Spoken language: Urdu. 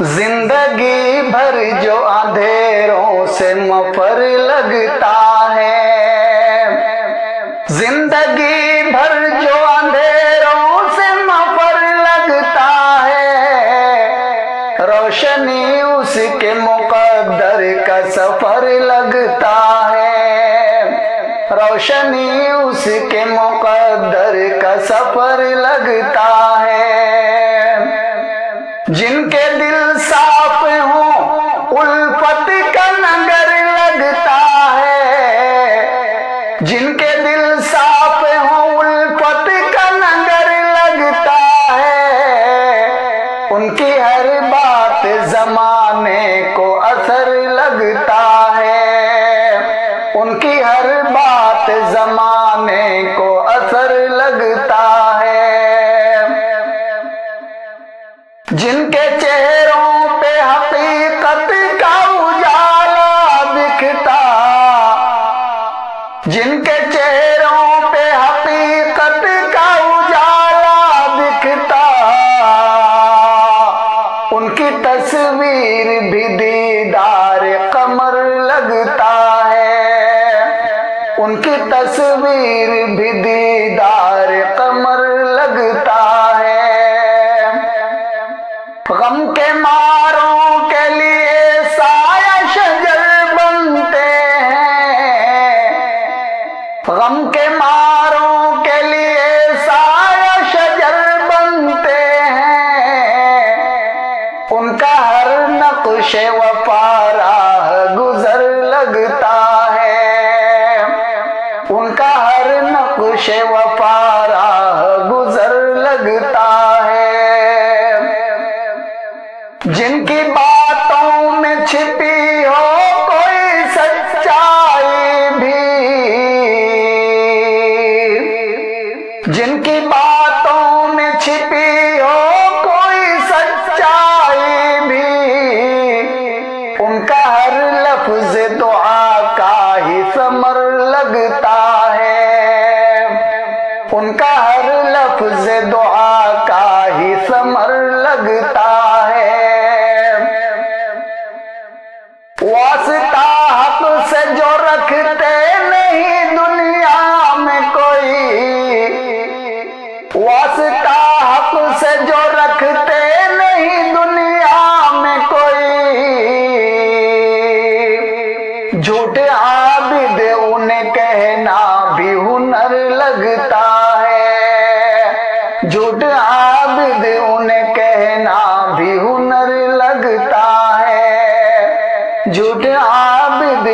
زندگی بھر جو اندھیروں سے مفر لگتا ہے، زندگی بھر جو اندھیروں سے مفر لگتا ہے، روشنی اس کے مقدر کا سفر لگتا ہے، روشنی اس کے مقدر کا سفر لگتا ہے۔ جن کے دل صاف ہوں الفت کا نگر لگتا ہے، جن کے دل صاف ہوں الفت کا نگر لگتا ہے، ان کی ہر بات زمانے کو اثر لگتا ہے، ان کی ہر بات زمانے کو اثر لگتا ہے۔ جن کے چہروں پہ حقیقت کا اجالا دکھتا، جن کے چہروں پہ حقیقت کا اجالا دکھتا، ان کی تصویر بھی دیدار قمر لگتا ہے، ان کی تصویر بھی دیدار قمر لگتا ہے۔ غم کے ماروں کے لیے سایہ شجر بنتے ہیں، غم کے ماروں کے لیے سایہ شجر بنتے ہیں، ان کا ہر نقش وفا راہ گزر لگتا ہے، ان کا ہر نقش وفا راہ گزر لگتا ہے۔ جن کی باتوں میں چھپی ہو کوئی سچائی بھی، جن کی باتوں میں چھپی ہو کوئی سچائی بھی، ان کا ہر لفظ دعا کا ہی ثمر لگتا ہے، ان کا ہر لفظ دعا کا ہی ثمر لگتا ہے۔ واسطہ حق سے جو رکھتے نہیں دنیا میں کوئی، واسطہ حق سے جو رکھتے نہیں دنیا میں کوئی، جھوٹ عابد انہیں کہنا بھی ہنر لگتا ہے، جھوٹ عابد انہیں کہنا بھی ہنر لگتا ہے، جھوٹ عابد